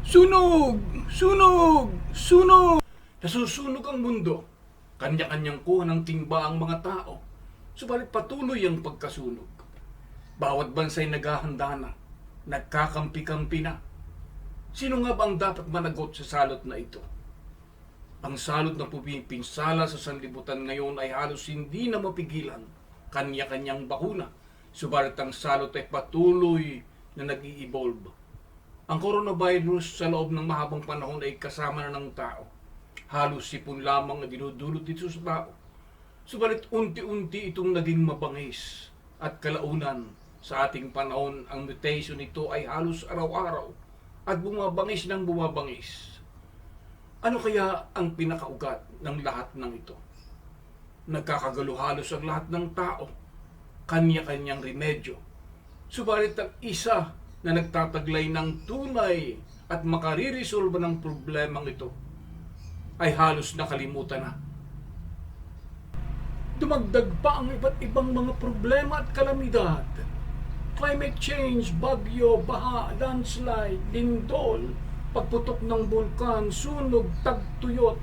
Sunog! Sunog! Sunog! Nasusunog ang mundo. Kanya-kanyang kuha ng timba ang mga tao. Subalit patuloy ang pagkasunog. Bawat bansa'y naghahanda na. Nagkakampi-kampi na. Sino nga ba ang dapat managot sa salot na ito? Ang salot na pumipinsala sa sanlibutan ngayon ay halos hindi na mapigilan. Kanya-kanyang bakuna. Subalit ang salot ay patuloy na nag-i-evolve. Ang coronavirus sa loob ng mahabang panahon ay kasama na ng tao. Halos sipon lamang na dinudulot dito sa tao. Subalit unti-unti itong naging mabangis. At kalaunan sa ating panahon, ang mutation nito ay halos araw-araw at bumabangis ng bumabangis. Ano kaya ang pinakaugat ng lahat ng ito? Nagkakagalo halos ang lahat ng tao. Kanya-kanyang remedyo. Subalit ang isa na nagtataglay ng tunay at makariresolba ng problemang ito ay halos nakalimutan na. Dumagdag pa ang iba't ibang mga problema at kalamidad. Climate change, bagyo, baha, landslide, lindol, pagputok ng bulkan, sunog, tagtuyot,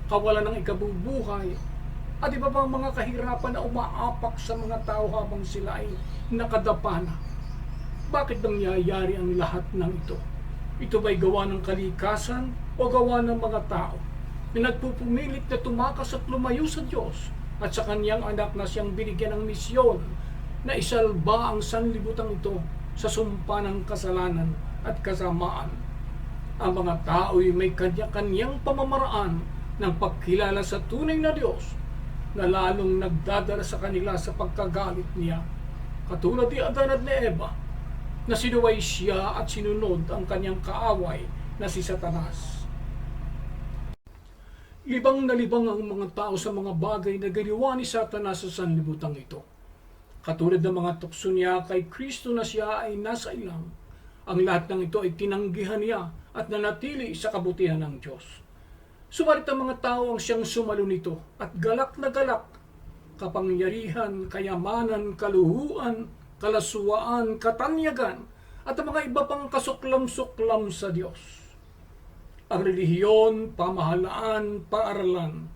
kawalan ng ikabubuhay, at iba pang mga kahirapan na umaapak sa mga tao habang sila ay nakadapa na. Bakit nangyayari ang lahat ng ito? Ito ba'y gawa ng kalikasan o gawa ng mga tao na nagpupumilit na tumakas at lumayo sa Diyos at sa kanyang anak na siyang binigyan ng misyon na isalba ang sanlibutan ito sa sumpa ng kasalanan at kasamaan? Ang mga tao'y may kanya-kanyang pamamaraan ng pagkilala sa tunay na Diyos na lalong nagdadala sa kanila sa pagkagalit niya. Katulad ni Adan at ni Eva, na sinuway siya at sinunod ang kanyang kaaway na si Satanas. Libang na libang ang mga tao sa mga bagay na ginawa ni Satanas sa sanlibutan ito. Katulad ng mga tukso niya kay Kristo na siya ay nasa ilang, ang lahat ng ito ay tinanggihan niya at nanatili sa kabutihan ng Diyos. Subalit ang mga tao ang siyang sumalo nito at galak na galak, kapangyarihan, kayamanan, kaluhuan, kalaswaan, katanyagan, at ang mga iba pang kasuklam-suklam sa Diyos. Ang relihiyon, pamahalaan, paaralan,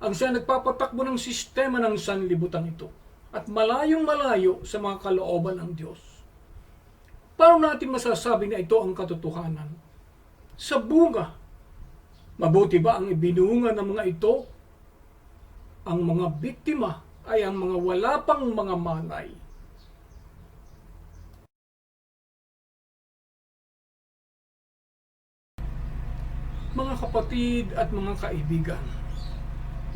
ang siya nagpapatakbo ng sistema ng sanlibutan ito at malayong-malayo sa mga kalooban ng Diyos. Paano natin masasabi na ito ang katotohanan? Sa bunga. Mabuti ba ang ibinunga ng mga ito? Ang mga biktima ay ang mga wala pang mga malay. Mga kapatid at mga kaibigan,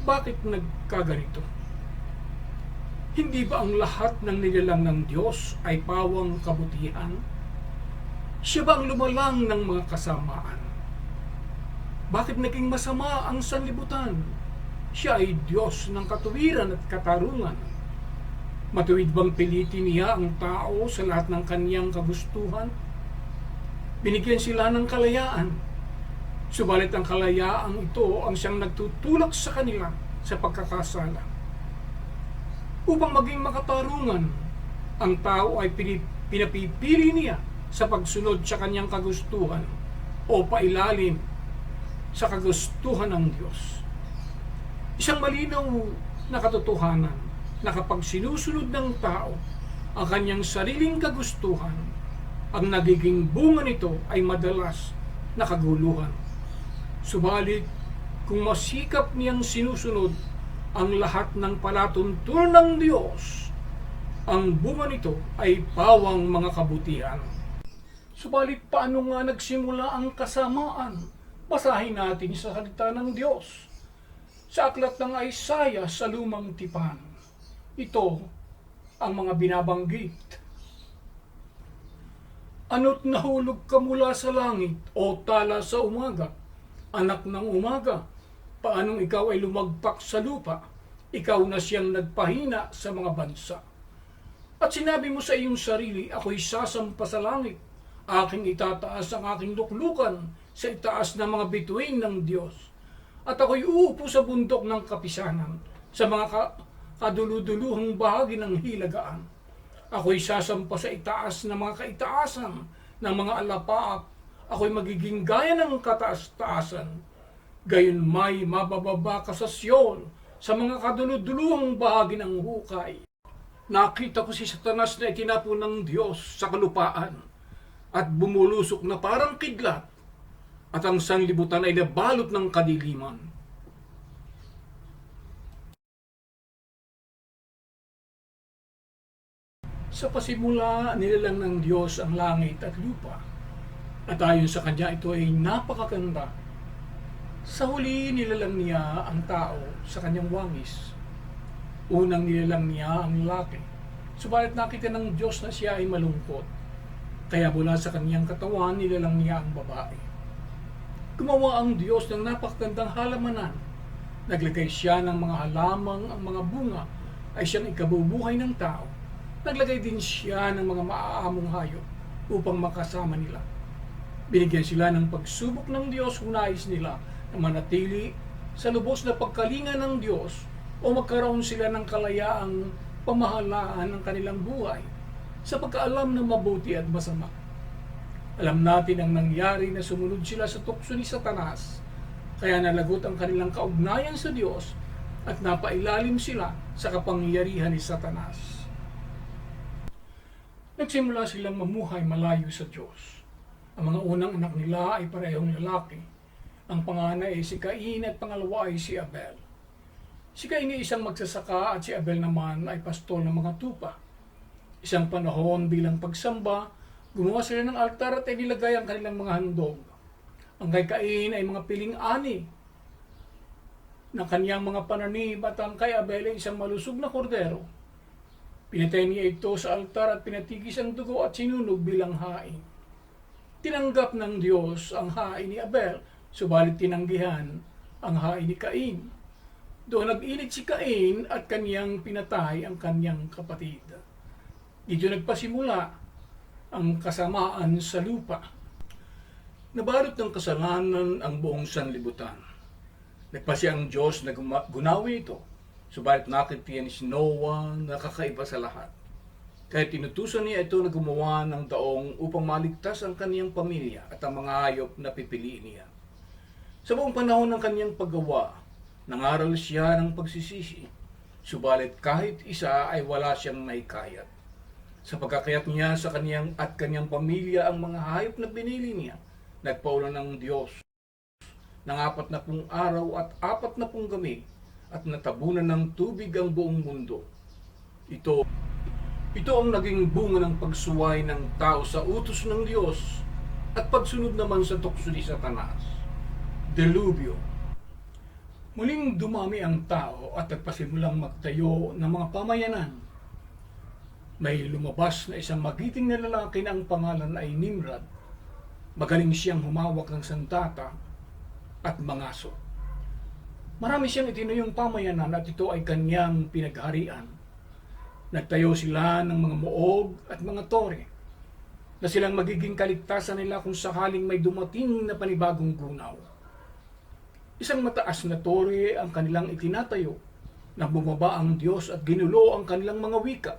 bakit nagkaganito? Hindi ba ang lahat ng nilalang ng Diyos ay pawang kabutihan? Siya ba ang lumalang ng mga kasamaan? Bakit naging masama ang sanlibutan? Siya ay Diyos ng katuwiran at katarungan. Matuwid bang pilitin niya ang tao sa lahat ng kaniyang kagustuhan? Binigyan sila ng kalayaan. Subalit ang kalayaang ito ang siyang nagtutulak sa kanila sa pagkakasala. Upang maging makatarungan, ang tao ay pinapipili niya sa pagsunod sa kanyang kagustuhan o pailalim sa kagustuhan ng Diyos. Isang malinaw na katotohanan na kapag sinusunod ng tao ang kanyang sariling kagustuhan, ang nagiging bunga nito ay madalas na kaguluhan. Subalit, kung masikap niyang sinusunod ang lahat ng palatuntunan ng Diyos, ang bunga nito ay pawang mga kabutihan. Subalit, paano nga nagsimula ang kasamaan? Basahin natin sa salita ng Diyos. Sa aklat ng Isaiah sa Lumang Tipan, ito ang mga binabanggit. Ano't nahulog ka mula sa langit o tala sa umaga? Anak ng umaga, paanong ikaw ay lumagpak sa lupa? Ikaw na siyang nagpahina sa mga bansa. At sinabi mo sa iyong sarili, ako'y sasampa sa langit. Aking itataas ang aking luklukan sa itaas ng mga bituin ng Diyos. At ako'y uupo sa bundok ng kapisanan, sa mga kaduluduluhang bahagi ng hilagaan. Ako'y sasampa sa itaas ng mga kaitaasan ng mga alapaap ako'y magiging gaya ng kataas-taasan. Gayon may mabababa ka sa Siyon, sa mga kaduluduluhang bahagi ng hukay. Nakita ko si Satanas na itinapon ng Diyos sa kalupaan at bumulusok na parang kidlat, at ang sanlibutan ay nabalot ng kadiliman. Sa pasimula, nilalang ng Diyos ang langit at lupa, at ayon sa Kanya ito ay napakaganda. Sa huli, nilalang niya ang tao sa kanyang wangis. Unang nilalang niya ang lalaki, subalit nakita ng Diyos na siya ay malungkot. Kaya mula sa kanyang katawan, nilalang niya ang babae. Gumawa ang Diyos ng napakagandang halamanan. Naglagay siya ng mga halamang ang mga bunga ay siyang ikabubuhay ng tao. Naglagay din siya ng mga maaamong hayop upang makasama nila. Binigyan sila ng pagsubok ng Diyos kung nais nila na manatili sa lubos na pagkalinga ng Diyos o magkaroon sila ng kalayaang pamahalaan ng kanilang buhay sa pagkaalam ng mabuti at masama. Alam natin ang nangyari na sumunod sila sa tukso ni Satanas, kaya nalagot ang kanilang kaugnayan sa Diyos at napailalim sila sa kapangyarihan ni Satanas. Nagsimula silang mamuhay malayo sa Diyos. Ang mga unang anak nila ay parehong lalaki. Ang panganay ay si Cain at pangalawa ay si Abel. Si Cain ay isang magsasaka at si Abel naman ay pastol ng mga tupa. Isang panahon bilang pagsamba, gumawa sila ng altar at inilagay ang kanilang mga handog. Ang kay Cain ay mga piling-ani ng kanyang mga pananim at ang kay Abel ay isang malusog na kordero. Pinatay niya ito sa altar at pinatigis ang dugo at sinunog bilang hain. Tinanggap ng Diyos ang hain ni Abel, subalit tinanggihan ang hain ni Cain. Doon nag-init si Cain at kaniyang pinatay ang kaniyang kapatid. Dito nagpasimula ang kasamaan sa lupa. Nabalot ng kasalanan ang buong sanlibutan. Nagpasya ang Diyos na gunawi ito, subalit nakita ni Noah na kakaiba sa lahat. Kaya tinutusan niya ito na gumawa ng daong upang maligtas ang kaniyang pamilya at ang mga hayop na pipiliin niya. Sa buong panahon ng kaniyang paggawa, nangaral siya ng pagsisisi, subalit kahit isa ay wala siyang naikayat. Sa pagkakayat niya sa kaniyang at kaniyang pamilya ang mga hayop na pinili niya, nagpaulan ng Diyos ng 40 araw at 40 gabi at natabunan ng tubig ang buong mundo. Ito ang naging bunga ng pagsuway ng tao sa utos ng Diyos at pagsunod naman sa tukso ni Satanas. Delubyo. Muling dumami ang tao at nagpasimulang magtayo ng mga pamayanan. May lumabas na isang magiting na lalaki na ang pangalan ay Nimrod. Magaling siyang humawak ng sandata at mangaso. Marami siyang itinuyong pamayanan at ito ay kanyang pinagharian. Nagtayo sila ng mga muog at mga tore na silang magiging kaligtasan nila kung sakaling may dumating na panibagong gunaw. Isang mataas na tore ang kanilang itinatayo na bumaba ang Diyos at ginulo ang kanilang mga wika,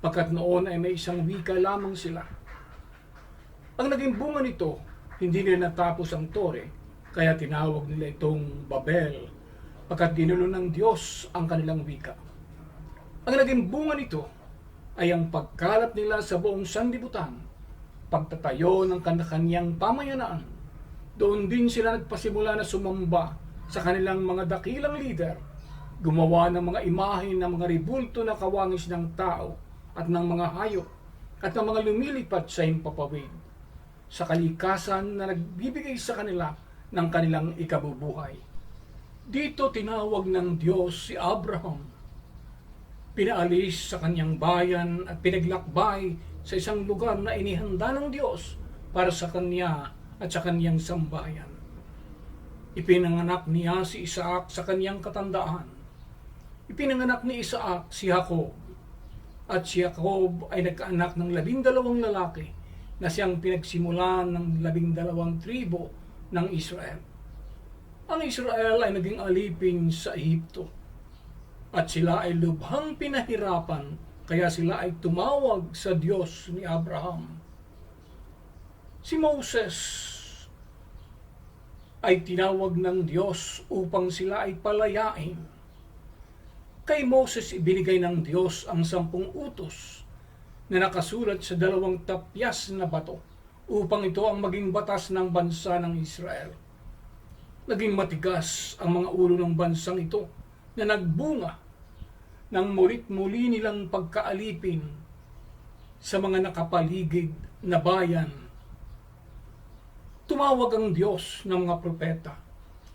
pagkat noon ay may isang wika lamang sila. Ang naging bunga nito, hindi nila natapos ang tore, kaya tinawag nila itong Babel, pagkat ginulo ng Diyos ang kanilang wika. Ang naging bunga nito ay ang pagkalat nila sa buong sanlibutan, pagtatayo ng kanyang pamayanaan. Doon din sila nagpasimula na sumamba sa kanilang mga dakilang lider, gumawa ng mga imahe ng mga ribulto na kawangis ng tao at ng mga hayop at ng mga lumilipad sa himpapawid, sa kalikasan na nagbibigay sa kanila ng kanilang ikabubuhay. Dito tinawag ng Diyos si Abraham. Pinaalis sa kanyang bayan at pinaglakbay sa isang lugar na inihanda ng Diyos para sa kanya at sa kanyang sambayan. Ipinanganak niya si Isaac sa kanyang katandaan. Ipinanganak ni Isaac si Jacob. At si Jacob ay nagkaanak ng 12 lalaki na siyang pinagsimulan ng 12 tribo ng Israel. Ang Israel ay naging alipin sa Ehipto. At sila ay lubhang pinahirapan, kaya sila ay tumawag sa Diyos ni Abraham. Si Moses ay tinawag ng Diyos upang sila ay palayain. Kay Moses ibinigay ng Diyos ang 10 utos na nakasulat sa 2 tapyas na bato upang ito ang maging batas ng bansa ng Israel. Naging matigas ang mga ulo ng bansang ito na nagbunga ng mulit-muli nilang pagkaalipin sa mga nakapaligid na bayan. Tumawag ang Diyos ng mga propeta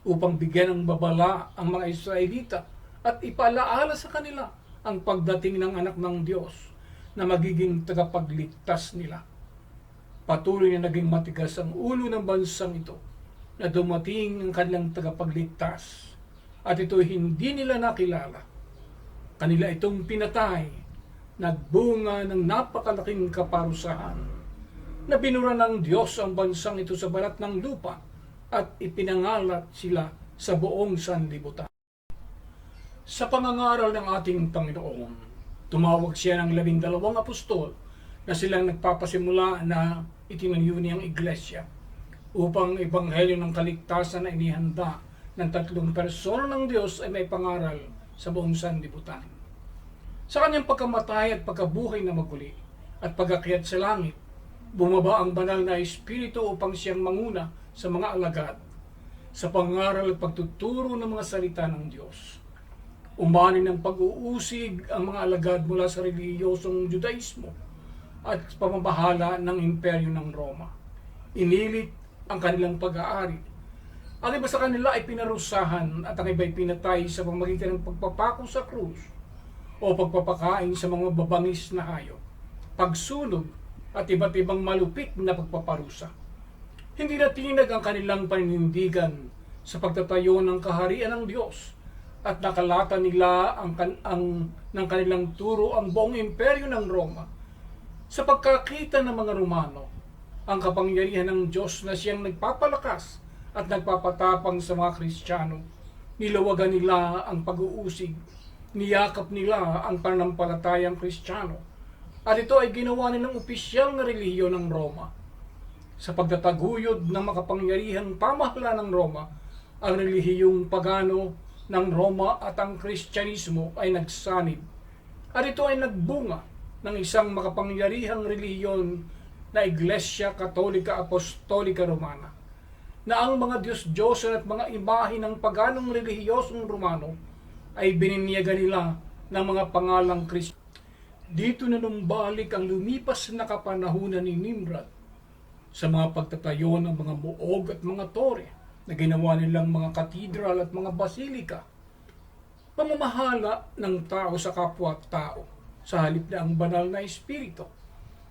upang bigyan ng babala ang mga Israelita at ipalaala sa kanila ang pagdating ng anak ng Diyos na magiging tagapagligtas nila. Patuloy na naging matigas ang ulo ng bansang ito na dumating ang kanilang tagapagligtas at ito hindi nila nakilala. Kanila itong pinatay, nagbunga ng napakalaking kaparusahan na binura ng Diyos ang bansang ito sa balat ng lupa at ipinangalat sila sa buong sanlibutan. Sa pangangaral ng ating Panginoon, tumawag siya ng 12 apostol na silang nagpapasimula na itinayo niyang iglesia upang ebanghelyo ng kaligtasan na inihanda ng 3 persona ng Diyos ay may pangaral sa buong sanlibutan. Sa kanyang pagkamatay at pagkabuhay na maguli at pagakyat sa langit, bumaba ang banal na Espiritu upang siyang manguna sa mga alagad sa pangaral at pagtuturo ng mga salita ng Diyos. Umani ng pag-uusig ang mga alagad mula sa relihiyosong Judaismo at pamabahala ng imperyo ng Roma. Inilit ang kanilang pag-aari. Ang iba sa kanila ay pinarusahan at ang iba ay pinatay sa pamamagitan ng pagpapako sa krus o pagpapakain sa mga babangis na hayop, pagsunog at iba't ibang malupit na pagpaparusa. Hindi na tinag ang kanilang paninindigan sa pagtatayo ng kaharian ng Diyos at nakalata nila ng kanilang turo ang buong imperyo ng Roma. Sa pagkakita ng mga Romano, ang kapangyarihan ng Diyos na siyang nagpapalakas at nagpapatapang sa mga Kristiyano, nilawagan nila ang pag-uusig, niyakap nila ang pananampalatayang Kristiyano, at ito ay ginawa nilang opisyal na relihiyon ng Roma. Sa pagtataguyod ng makapangyarihang pamahala ng Roma, ang relihiyong pagano ng Roma at ang Kristyanismo ay nagsanib. At ito ay nagbunga ng isang makapangyarihang relihiyon na Iglesia Katolika Apostolika Romana, na ang mga Diyos-Diyosan at mga imahe ng paganong relihiyosong Romano ay bininyagan nila ng mga pangalang Kristo. Dito na numbalik ang lumipas na kapanahunan ni Nimrod sa mga pagtatayo ng mga buog at mga tore na ginawa nilang mga katedral at mga basilika. Pamamahala ng tao sa kapwa-tao sa halip na ang banal na espiritu,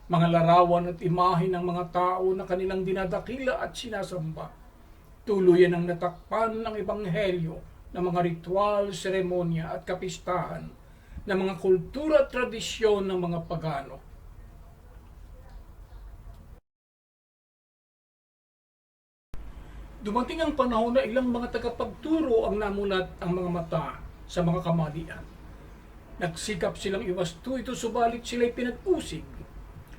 mga larawan at imahe ng mga tao na kanilang dinadakila at sinasamba. Tuluyan ang natakpan ng ebanghelyo ng mga ritual, seremonya at kapistahan ng mga kultura at tradisyon ng mga pagano. Dumating ang panahon na ilang mga tagapagturo ang namulat ang mga mata sa mga kamalian. Nagsikap silang iwasto ito, subalit sila'y pinag-usig.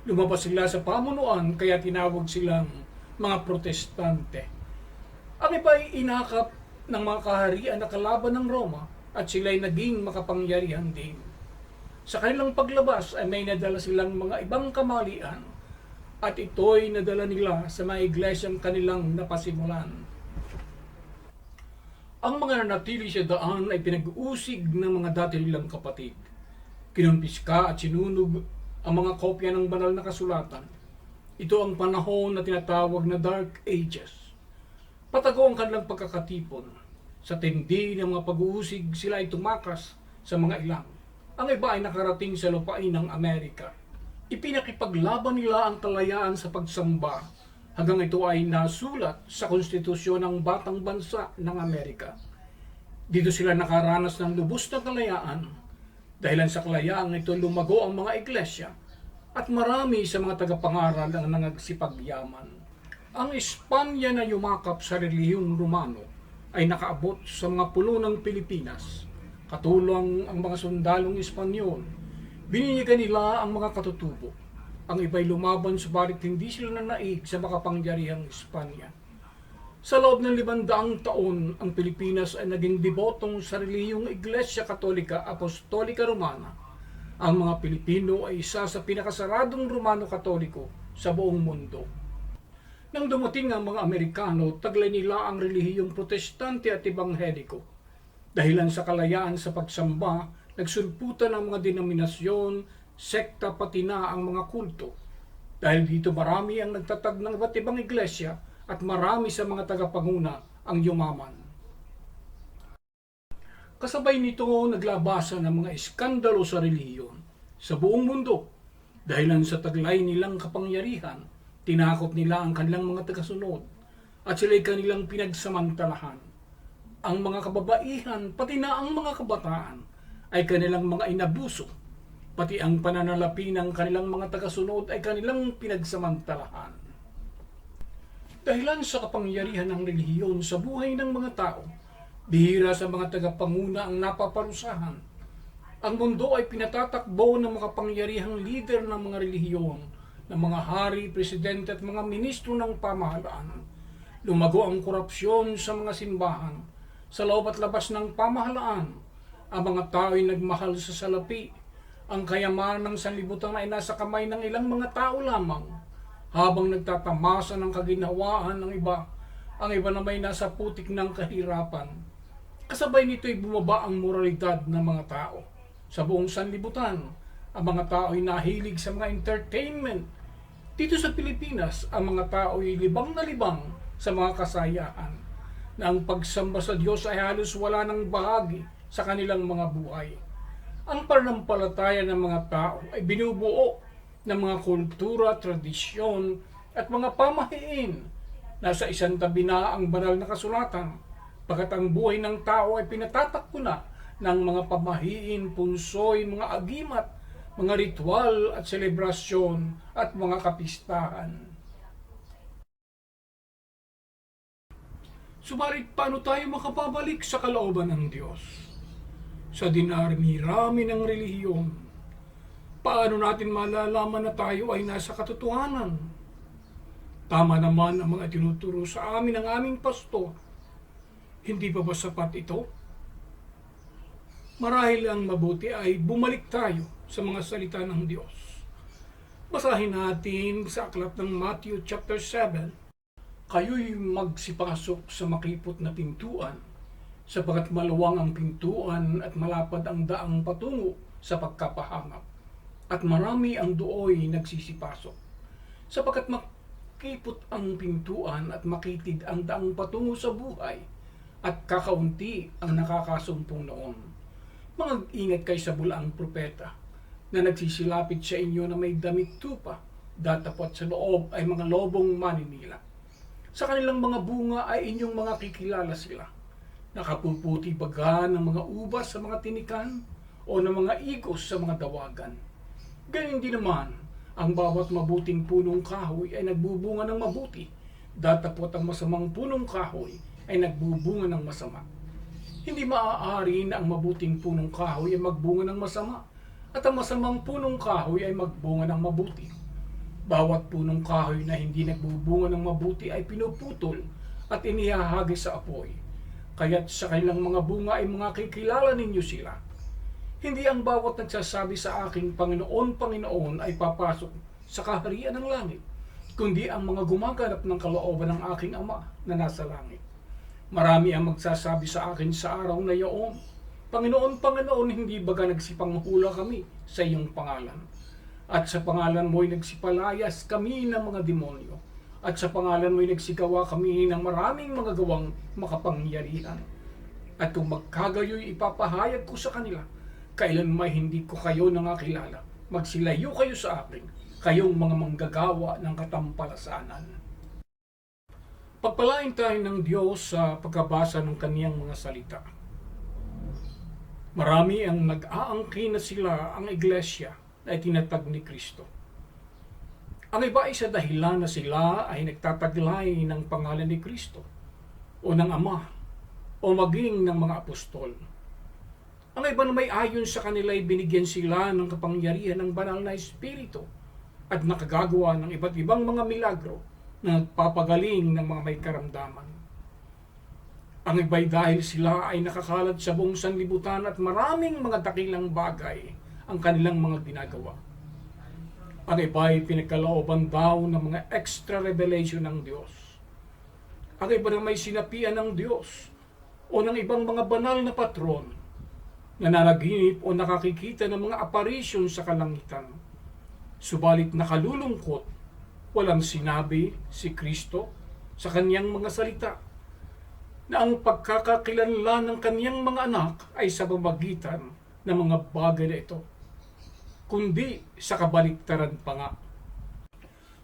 Lumabas sila sa pamunuan, kaya tinawag silang mga protestante. Ang iba ay inakap ng mga kaharian na kalaban ng Roma at sila'y naging makapangyarihan din. Sa kanilang paglabas ay may nadala silang mga ibang kamalian at ito'y nadala nila sa mga iglesyang kanilang napasimulan. Ang mga nanatili sa daan ay pinag-uusig ng mga dati nilang kapatid. Kinumpiska at sinunog ang mga kopya ng banal na kasulatan. Ito ang panahon na tinatawag na Dark Ages. Patago ang kanilang pagkakatipon. Sa tindi ng mga pag-uusig, sila ay tumakas sa mga ilang. Ang iba ay nakarating sa lupain ng Amerika. Ipinakipaglaban nila ang kalayaan sa pagsamba hanggang ito ay nasulat sa konstitusyon ng Batang Bansa ng Amerika. Dito sila nakaranas ng lubos na kalayaan. Dahilan sa kalayaan ito lumago ang mga iglesia at marami sa mga tagapangaral ang nangagsipagyaman. Ang Espanya na yumakap sa relihiyong Romano ay nakaabot sa mga pulo ng Pilipinas. Katulang ang mga sundalong Espanyol, bininyagan nila ang mga katutubo. Ang iba'y lumaban subalit hindi sila nanaig sa makapangyarihang Espanya. Sa loob ng 500 taon, ang Pilipinas ay naging debotong sa relihiyong Iglesia Katolika Apostolika Romana. Ang mga Pilipino ay isa sa pinakasaradong Romano Katoliko sa buong mundo. Nang dumating ang mga Amerikano, taglay nila ang relihiyong Protestante at Ebangheliko. Dahilan sa kalayaan sa pagsamba, nagsulputan ang mga denominasyon, sekta pati na ang mga kulto. Dahil dito marami ang nagtatag ng iba't ibang iglesia at marami sa mga tagapanguna ang yumaman. Kasabay nito naglabasan ng mga iskandalo sa relihiyon sa buong mundo. Dahilan sa taglay nilang kapangyarihan, tinakot nila ang kanilang mga tagasunod at sila'y kanilang pinagsamantalahan. Ang mga kababaihan, pati na ang mga kabataan, ay kanilang mga inabuso. Pati ang pananalapi ng kanilang mga tagasunod ay kanilang pinagsamantalahan. Dahilan sa kapangyarihan ng relihiyon sa buhay ng mga tao, bihira sa mga tagapanguna ang napaparusahan. Ang mundo ay pinatatakbo ng makapangyarihang lider ng mga relihiyon, ng mga hari, presidente at mga ministro ng pamahalaan. Lumago ang korupsyon sa mga simbahan. Sa loob at labas ng pamahalaan, ang mga tao ay nagmahal sa salapi. Ang kayamanan ng sanlibutan ay nasa kamay ng ilang mga tao lamang. Habang nagtatamasa ng kaginhawaan ng iba, ang iba na may nasa putik ng kahirapan. Kasabay nito ay bumaba ang moralidad ng mga tao. Sa buong sanlibutan, ang mga tao ay nahilig sa mga entertainment. Dito sa Pilipinas, ang mga tao ay libang na libang sa mga kasayahan, na ang pagsamba sa Diyos ay halos wala ng bahagi sa kanilang mga buhay. Ang pananampalataya ng mga tao ay binubuo ng mga kultura, tradisyon at mga pamahiin. Nasa isang tabi na ang banal na kasulatan, pagkat ang buhay ng tao ay pinatatakbo na ng mga pamahiin, punsoy, mga agimat, mga ritual at selebrasyon at mga kapistahan. Subalit paano tayo makapabalik sa kalooban ng Diyos? Sa dinarami-rami ng relihiyon, paano natin malalaman na tayo ay nasa katotohanan? Tama naman ang mga tinuturo sa amin ng aming pastor. Hindi pa ba sapat ito? Marahil ang mabuti ay bumalik tayo sa mga salita ng Diyos. Basahin natin sa aklat ng Matthew chapter 7. Kayo'y magsipasok sa makipot na pintuan, sapagkat maluwang ang pintuan at malapad ang daang patungo sa pagkapahangap, at marami ang dooy nagsisipasok. Sapagkat makipot ang pintuan at makitid ang daang patungo sa buhay, at kakaunti ang nakakasumpong noon. Mag-ingat kayo sa bulaang propeta na nagsisilapit sa inyo na may damit tupa, datapot sa loob ay mga lobong maninila. Sa kanilang mga bunga ay inyong mga kikilala sila. Nakapuputi baga ng mga ubas sa mga tinikan o ng mga igos sa mga dawagan. Ganyan din naman, ang bawat mabuting punong kahoy ay nagbubunga ng mabuti, datapot ang masamang punong kahoy ay nagbubunga ng masama. Hindi maaari na ang mabuting punong kahoy ay magbunga ng masama at ang masamang punong kahoy ay magbunga ng mabuti. Bawat punong kahoy na hindi nagbubunga ng mabuti ay pinuputol at inihahagi sa apoy. Kaya't sa kanilang mga bunga ay mga kikilala ninyo sila. Hindi ang bawat nagsasabi sa aking Panginoon, Panginoon ay papasok sa kaharian ng langit, kundi ang mga gumaganap ng kalooban ng aking Ama na nasa langit. Marami ang magsasabi sa akin sa araw na iyon, Panginoon, Panginoon, hindi baga nagsipanghula kami sa iyong pangalan? At sa pangalan mo'y nagsipalayas kami ng mga demonyo. At sa pangalan mo'y nagsigawa kami ng maraming mga gawang makapangyarihan. At kung magkagayo'y ipapahayag ko sa kanila, kailan may hindi ko kayo nangakilala. Magsilayo kayo sa akin, kayong mga manggagawa ng katampalasanan. Pagpalain tayo ng Diyos sa pagkabasa ng kaniyang mga salita. Marami ang nag-aangkin na sila ang iglesia ay tinatag ni Kristo. Ang iba ay sa dahilan na sila ay nagtataglay ng pangalan ni Kristo o ng Ama o maging ng mga apostol. Ang iba na may ayon sa kanila ay binigyan sila ng kapangyarihan ng banal na Espiritu at nakagagawa ng iba't ibang mga milagro na nagpapagaling ng mga may karamdaman. Ang iba'y dahil sila ay nakakalat sa buong sanlibutan at maraming mga dakilang bagay ang kanilang mga ginagawa. Ang iba'y pinagkalooban daw ng mga extra revelation ng Diyos. Ang iba na may sinapian ng Diyos o ng ibang mga banal na patron na nanaginip o nakakikita ng mga apparition sa kalangitan. Subalit nakalulungkot, walang sinabi si Kristo sa kanyang mga salita na ang pagkakakilanlan ng kanyang mga anak ay sa pamamagitan ng mga bagay na ito, kundi sa kabaliktaran pa nga.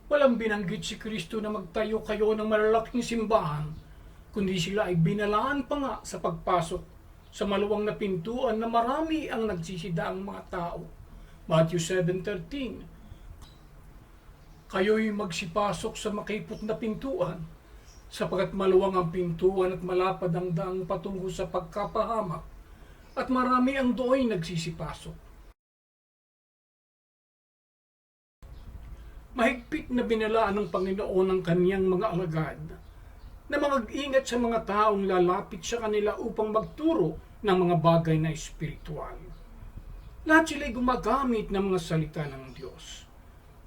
Walang binanggit si Kristo na magtayo kayo ng malalaking simbahan, kundi sila ay binalaan pa nga sa pagpasok sa maluwang na pintuan na marami ang nagsisidaang mga tao. Matthew 7:13. Kayo'y magsipasok sa makipot na pintuan, sapagkat maluwang ang pintuan at malapad ang daang patungo sa pagkapahamak, at marami ang do'y nagsisipasok. Mahigpit na binalaan ng Panginoon ang kaniyang mga alagad na mag-ingat sa mga taong lalapit sa kanila upang magturo ng mga bagay na espiritual. Lahat sila'y gumagamit ng mga salita ng Diyos.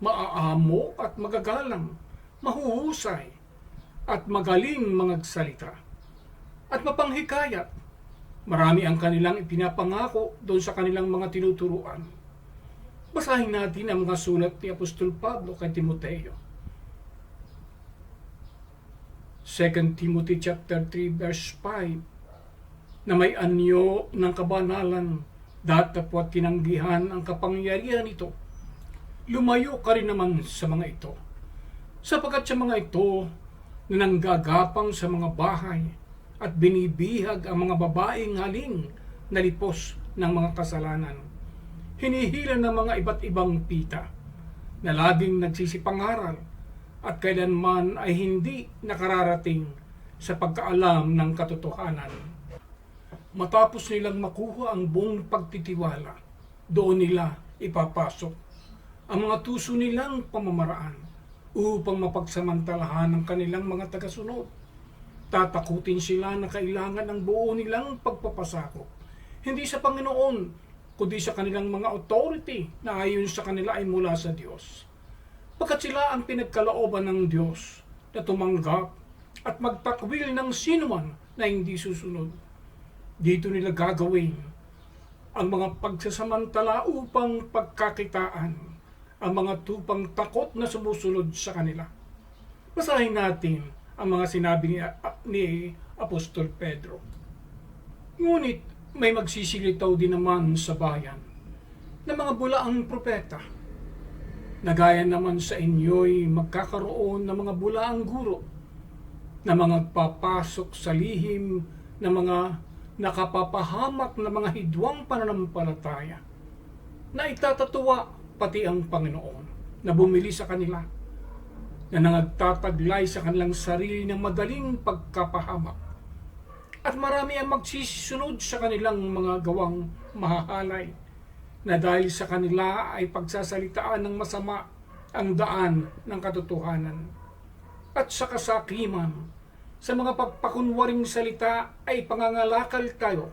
Maaamo at magagalang, mahuhusay, at magaling magsalita, at mapanghikayat. Marami ang kanilang ipinapangako doon sa kanilang mga tinuturuan. Basahin natin ang mga sulat ni Apostol Pablo kay Timoteo. 2 Timothy chapter 3 verse 5, na may anyo ng kabanalan, datapwat tinanggihan ang kapangyarihan nito. Lumayo ka rin naman sa mga ito, sapagkat sa mga ito na nanggagapang sa mga bahay at binibihag ang mga babaeng haling na lipos ng mga kasalanan, hinihila ng mga iba't ibang pita, na laging nagsisipangaral at kailanman ay hindi nakararating sa pagkaalam ng katotohanan. Matapos nilang makuha ang buong pagtitiwala, doon nila ipapasok ang mga tuso nilang pamamaraan upang mapagsamantalahan ang kanilang mga tagasunod. Tatakutin sila na kailangan ng buo nilang pagpapasakop, hindi sa Panginoon, kundi sa kanilang mga authority na ayon sa kanila ay mula sa Diyos. Pagkat sila ang pinagkalooban ng Diyos na tumanggap at magtakwil ng sinuman na hindi susunod. Dito nila gagawin ang mga pagsasamantala upang pagkakitaan ang mga tupang takot na sumusunod sa kanila. Basahin natin ang mga sinabi ni Apostol Pedro. Ngunit may magsisilitaw din naman sa bayan na mga bulaang propeta, na gaya naman sa inyo'y magkakaroon ng mga bulaang guro na mga papasok sa lihim na mga nakapapahamak na mga hidwang pananampalataya, na itatatuwa pati ang Panginoon na bumili sa kanila, na nangagtataglay sa kanilang sarili ng madaling pagkapahamak, at marami ang magsisisunod sa kanilang mga gawang mahahalay, na dahil sa kanila ay pagsasalitaan ng masama ang daan ng katotohanan, at sa kasakiman sa mga pagpakunwaring salita ay pangangalakal kayo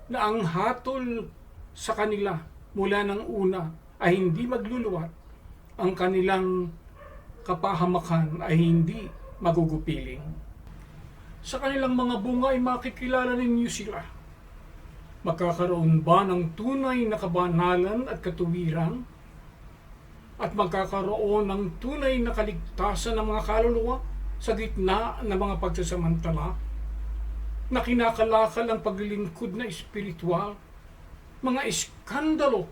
na ang hatol sa kanila mula ng una ay hindi magluluwat, ang kanilang kapahamakan ay hindi magugupiling. Sa kanilang mga bunga ay makikilala ninyo sila. Magkakaroon ba ng tunay na kabanalan at katuwiran? At magkakaroon ng tunay na kaligtasan ng mga kaluluwa sa gitna ng mga pagsasamantala na kinakalakal ang paglilingkod na espiritual, mga iskandalo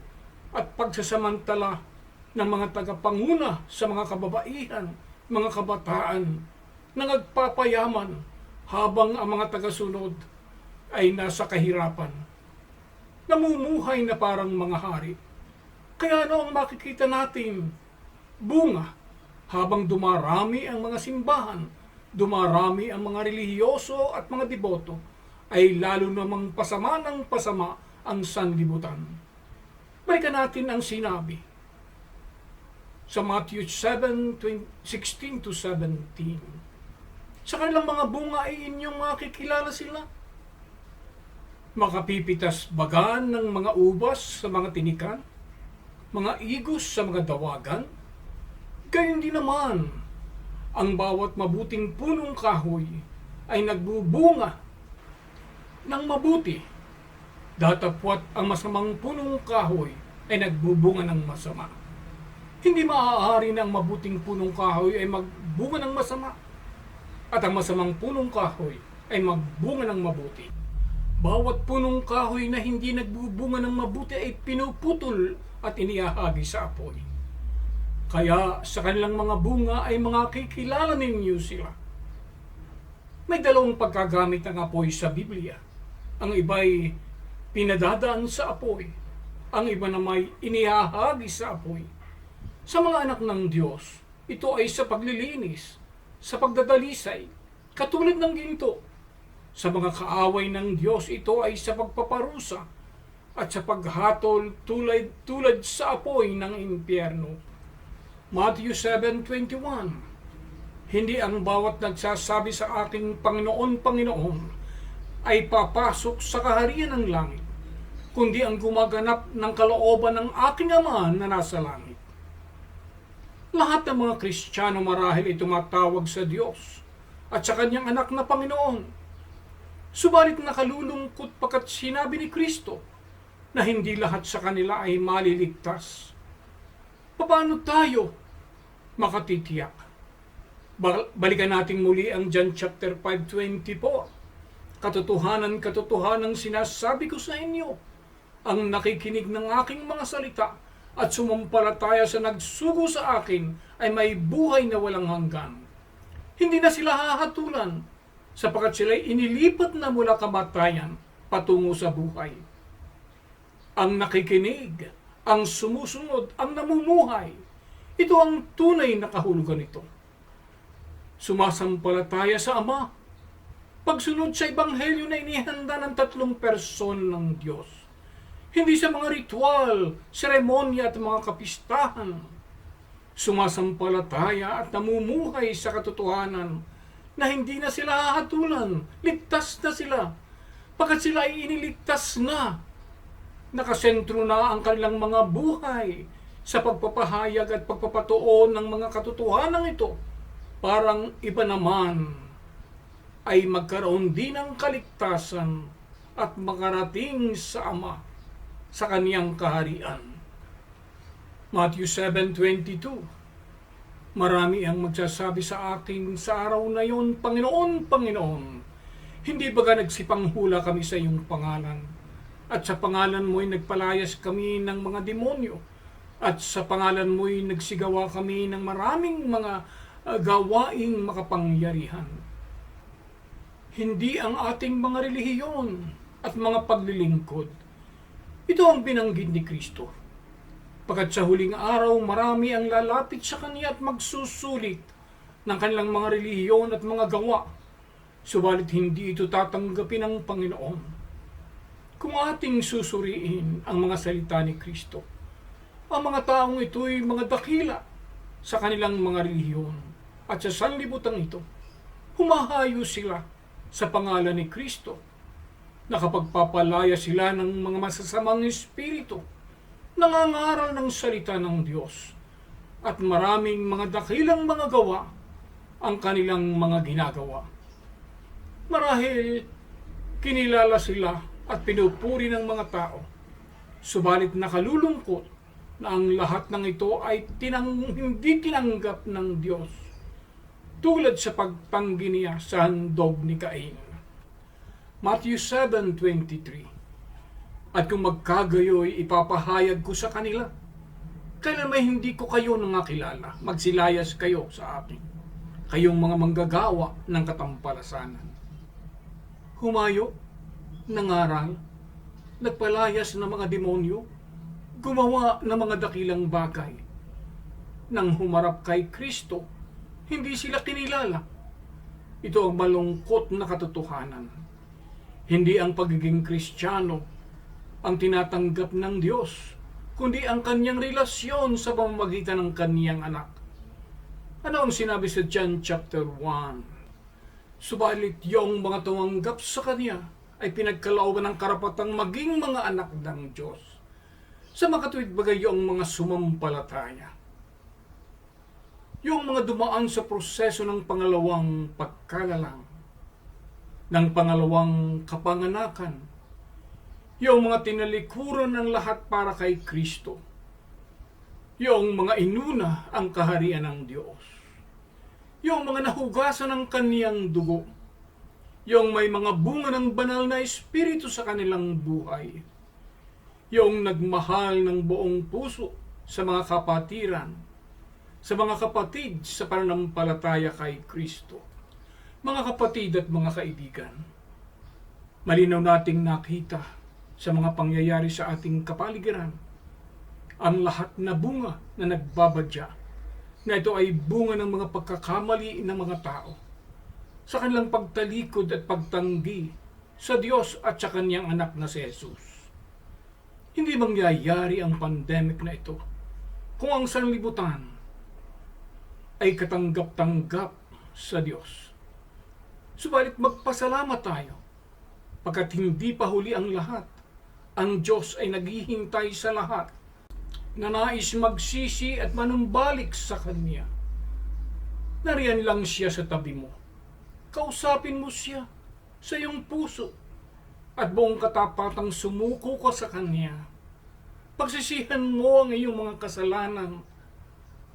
at pagsasamantala ng mga tagapanguna sa mga kababaihan, mga kabataan na nagpapayaman habang ang mga tagasunod ay nasa kahirapan, namumuhay na parang mga hari. Kaya ano ang makikita natin? Bunga. Habang dumarami ang mga simbahan, dumarami ang mga relihiyoso at mga deboto, ay lalo namang pasama ng pasama ang sanlibutan. Balikan natin ang sinabi sa Matthew 7:16-17. Sa kanilang mga bunga ay inyong makikilala sila. Makapipitas bagan ng mga ubas sa mga tinikan, mga igos sa mga dawagan. Gayon din naman, ang bawat mabuting punong kahoy ay nagbubunga ng mabuti. Datapwat ang masamang punong kahoy ay nagbubunga ng masama. Hindi maaari na ang mabuting punong kahoy ay magbunga ng masama at ang masamang punong kahoy ay magbunga ng mabuti. Bawat punong kahoy na hindi nagbubunga ng mabuti ay pinuputol at iniahagi sa apoy. Kaya sa kanilang mga bunga ay makikilala ninyo sila. May dalawang pagkagamit ng apoy sa Biblia. Ang iba'y pinadadaan sa apoy. Ang iba na may inihahagi sa apoy. Sa mga anak ng Diyos, ito ay sa paglilinis, sa pagdadalisay, katulad ng ginto. Sa mga kaaway ng Diyos, ito ay sa pagpaparusa at sa paghatol tulad sa apoy ng impyerno. Matthew 7:21. Hindi ang bawat nagsasabi sa aking Panginoon, Panginoon ay papasok sa kaharian ng langit, kundi ang gumaganap ng kalooban ng aking Ama na nasa langit. Lahat ng mga Kristiyano marahil ay tumatawag sa Diyos at sa kanyang anak na Panginoon. Subalit nakalulungkot pagkat sinabi ni Kristo na hindi lahat sa kanila ay maliligtas. Paano tayo makatitiyak? Balikan natin muli ang John chapter 5:24. Katotohanan sinasabi ko sa inyo, ang nakikinig ng aking mga salita at sumampalataya sa nagsugo sa akin ay may buhay na walang hanggan. Hindi na sila hahatulan, sapagkat sila'y inilipat na mula kamatayan patungo sa buhay. Ang nakikinig, ang sumusunod, ang namumuhay, ito ang tunay na kahulugan nito. Sumasampalataya sa Ama, pagsunod sa Ebanghelyo na inihanda ng 3 person ng Diyos. Hindi sa mga ritual, seremonya at mga kapistahan. Sumasampalataya at namumuhay sa katotohanan na hindi na sila hahatulan, ligtas na sila. Pagkat sila ay iniligtas na, nakasentro na ang kanilang mga buhay sa pagpapahayag at pagpapatuon ng mga katotohanan ito. Parang iba naman ay magkaroon din ng kaligtasan at makarating sa Ama sa kaniyang kaharian. Matthew 7:22. Marami ang magsasabi sa akin sa araw na yon, Panginoon, Panginoon, hindi baga nagsipanghula kami sa iyong pangalan? At sa pangalan mo'y nagpalayas kami ng mga demonyo? At sa pangalan mo'y nagsigawa kami ng maraming mga gawaing makapangyarihan? Hindi ang ating mga relihiyon at mga paglilingkod. Ito ang binanggit ni Kristo. Pagkat sa huling araw, marami ang lalapit sa Kanya at magsusulit ng kanilang mga relihiyon at mga gawa. Subalit hindi ito tatanggapin ng Panginoon. Kung ating susuriin ang mga salita ni Kristo, ang mga taong ito'y mga dakila sa kanilang mga relihiyon at sa sanlibutan ito, humahayo sila sa pangalan ni Kristo. Nakapagpapalaya sila ng mga masasamang espiritu, nangangaral ng salita ng Diyos, at maraming mga dakilang mga gawa ang kanilang mga ginagawa. Marahil kinilala sila at pinupuri ng mga tao, subalit nakalulungkot na ang lahat ng ito ay hindi tinanggap ng Diyos, tulad sa pagtanggi niya sa handog ni Cain. Matthew 7:23. At kung magkagayoy, ipapahayag ko sa kanila, kailan may hindi ko kayo nangakilala, magsilayas kayo sa akin, kayong mga manggagawa ng katampalasanan. Humayo, nangaral, nagpalayas ng mga demonyo, gumawa ng mga dakilang bagay. Nang humarap kay Kristo, hindi sila kinilala. Ito ang malungkot na katotohanan. Hindi ang pagiging Kristiyano ang tinatanggap ng Diyos, kundi ang kanyang relasyon sa pamamagitan ng kanyang anak. Ano ang sinabi sa John chapter 1? Subalit yung mga tumanggap sa Kanya ay pinagkalooban ng karapatang maging mga anak ng Diyos. Sa makatuwid bagay yung mga sumampalataya. Yung mga dumaan sa proseso ng pangalawang pagkalalang, ng pangalawang kapanganakan, yung mga tinalikuran ng lahat para kay Kristo, yung mga inuna ang kaharian ng Diyos, yung mga nahugasan ng kaniyang dugo, yung may mga bunga ng banal na espiritu sa kanilang buhay, yung nagmahal ng buong puso sa mga kapatiran, sa mga kapatid sa pananampalataya kay Kristo. Mga kapatid at mga kaibigan, malinaw nating nakita sa mga pangyayari sa ating kapaligiran ang lahat na bunga na nagbabadya, na ito ay bunga ng mga pagkakamali ng mga tao sa kanilang pagtalikod at pagtanggi sa Diyos at sa Kanyang anak na si Jesus. Hindi mangyayari ang pandemic na ito kung ang sanlibutan ay katanggap-tanggap sa Diyos. Subalit magpasalamat tayo, pagkat hindi pa huli ang lahat. Ang Diyos ay naghihintay sa lahat na nais magsisi at manumbalik sa Kanya. Nariyan lang siya sa tabi mo. Kausapin mo siya sa iyong puso at buong katapatang sumuko ka sa Kanya. Pagsisihan mo ang iyong mga kasalanan,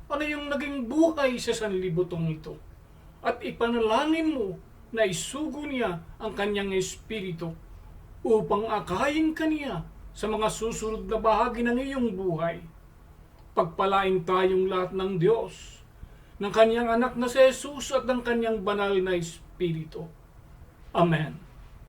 ano yung naging buhay sa sanlibutong ito, at ipanalangin mo na isugo niya ang Kanyang Espiritu upang akayin kaniya sa mga susunod na bahagi ng iyong buhay. Pagpalain tayong lahat ng Diyos, ng Kanyang anak na si Jesus at ng Kanyang banal na Espiritu. Amen.